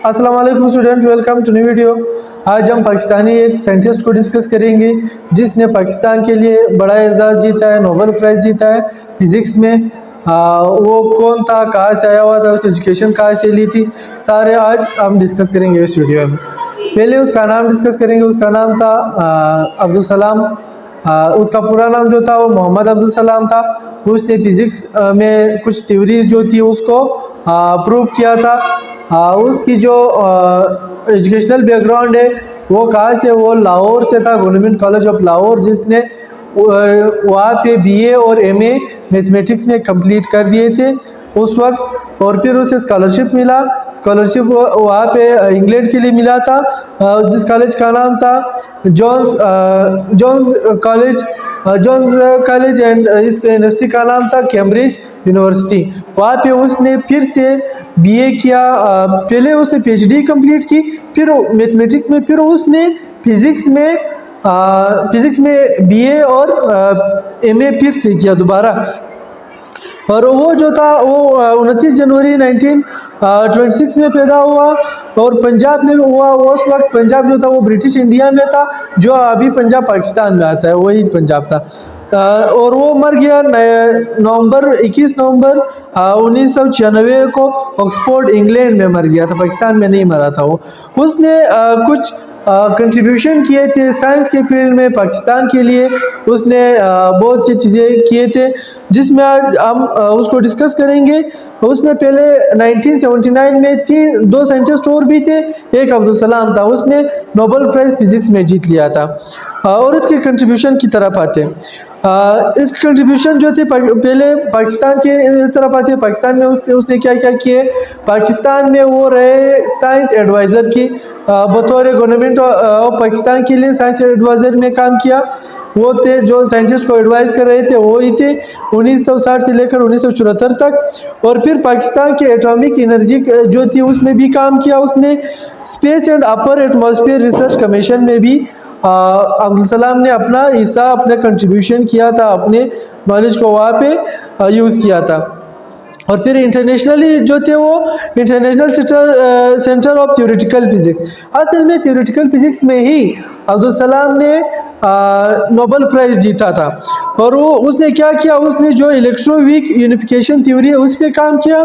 अस्सलाम वालेकुम student, welcome to new video. आज हम पाकिस्तानी एक साइंटिस्ट को डिस्कस करेंगे जिसने पाकिस्तान के लिए बड़ा एजाज़ जीता है, नोबेल प्राइज़ जीता है फिज़िक्स में। वो कौन था, कहाँ से आया हुआ था, उसकी एजुकेशन कहाँ से ली थी, सारे आज हम डिस्कस करेंगे इस वीडियो में। पहले उसका नाम डिस्कस करेंगे। उसका नाम था अब्दुल सलाम। उसका पूरा नाम जो था वो मोहम्मद अब्दुल सलाम था। उसने फिज़िक्स में कुछ थ्योरीज जो थी उसको प्रूव किया था। उसकी जो एजुकेशनल बैकग्राउंड है वो कहाँ से, वो लाहौर से था, गवर्नमेंट कॉलेज ऑफ लाहौर, जिसने वहाँ पे बीए और एमए मैथमेटिक्स में कंप्लीट कर दिए थे उस वक्त। और फिर उसे स्कॉलरशिप मिला। स्कॉलरशिप वहाँ पे इंग्लैंड के लिए मिला था, जिस कॉलेज का नाम था जॉन्स कॉलेज एंड इस यूनिवर्सिटी का नाम था कैम्ब्रिज यूनिवर्सिटी। वहाँ पे उसने फिर से बीए किया। पहले उसने पीएचडी कंप्लीट की, फिर मैथमेटिक्स में, फिर उसने फिज़िक्स में बीए और एमए फिर से किया दोबारा। और वो जो था वो 29 जनवरी 1926 में पैदा हुआ और पंजाब में हुआ। उस वक्त पंजाब जो था वो ब्रिटिश इंडिया में था, जो अभी पंजाब पाकिस्तान में आता है, वही पंजाब था। और वो मर गया 21 नवंबर 1996 को ऑक्सफोर्ड इंग्लैंड में मर गया था, पाकिस्तान में नहीं मरा था वो। उसने कुछ कंट्रीब्यूशन किए थे साइंस के फील्ड में पाकिस्तान के लिए। उसने बहुत सी चीज़ें किए थे जिसमें आज हम उसको डिस्कस करेंगे। उसने पहले 1979 में दो साइंटिस्ट और भी थे, एक अब्दुल सलाम था, उसने नोबेल प्राइज़ फिज़िक्स में जीत लिया था। और इसके कंट्रीब्यूशन की तरफ आते हैं। इस कंट्रीब्यूशन जो थे पहले पाकिस्तान के तरफ आते हैं। पाकिस्तान में उसने क्या क्या किए। पाकिस्तान में वो रहे साइंस एडवाइज़र की, बतौर गवर्नमेंट ऑफ पाकिस्तान के लिए साइंस एडवाइज़र में काम किया। वो थे जो साइंटिस्ट को एडवाइस कर रहे थे, वो ही थे 1960 से लेकर 1974 तक। और फिर पाकिस्तान के एटॉमिक एनर्जी जो थी उसमें भी काम किया उसने। Space and upper atmosphere research commission में भी अब्दुल सलाम ने अपना हिस्सा, अपना कंट्रीब्यूशन किया था, अपने नॉलेज को वहाँ पे यूज़ किया था। और फिर इंटरनेशनली जो थे वो international centre of theoretical physics, असल में थ्योरेटिकल फिजिक्स में ही अब्दुल सलाम ने नोबेल प्राइज़ जीता था। और वो उसने क्या किया, उसने जो इलेक्ट्रोवीक यूनिफिकेशन थ्योरी है उस पर काम किया।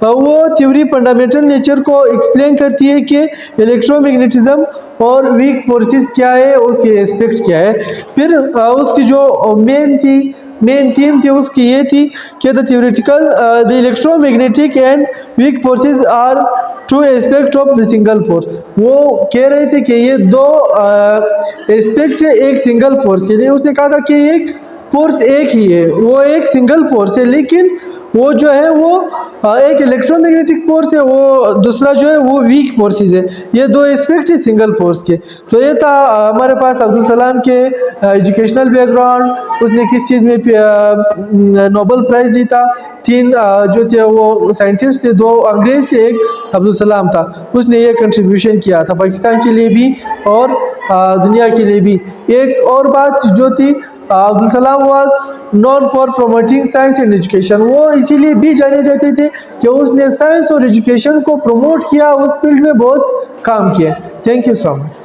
वो थ्योरी फंडामेंटल नेचर को एक्सप्लेन करती है कि इलेक्ट्रोमैग्नेटिज्म और वीक फोर्सेस क्या है, उसके एस्पेक्ट क्या है। फिर उसकी जो मेन थीम थी उसकी ये थी कि the electromagnetic and weak forces are two aspect of the single force. वो कह रहे थे कि ये दो एस्पेक्ट है एक सिंगल फोर्स के लिए। उसने कहा था कि एक फोर्स एक ही है, वो एक सिंगल फोर्स है, लेकिन वो जो है वो एक इलेक्ट्रोमैग्नेटिक फोर्स है, वो दूसरा जो है वो वीक फोर्सेस है। ये दो एस्पेक्ट है सिंगल फोर्स के। तो ये था हमारे पास अब्दुल सलाम के एजुकेशनल बैकग्राउंड, उसने किस चीज़ में नोबेल प्राइज़ जीता। तीन जो थे वो साइंटिस्ट थे, दो अंग्रेज़ थे, एक अब्दुल सलाम था। उसने ये कंट्रीब्यूशन किया था पाकिस्तान के लिए भी और दुनिया के लिए भी। एक और बात जो थी, Abdul Salam was non for promoting science and education. वो इसीलिए भी जाने जाते थे कि उसने साइंस और एजुकेशन को प्रमोट किया, उस फील्ड में बहुत काम किया। Thank you so much.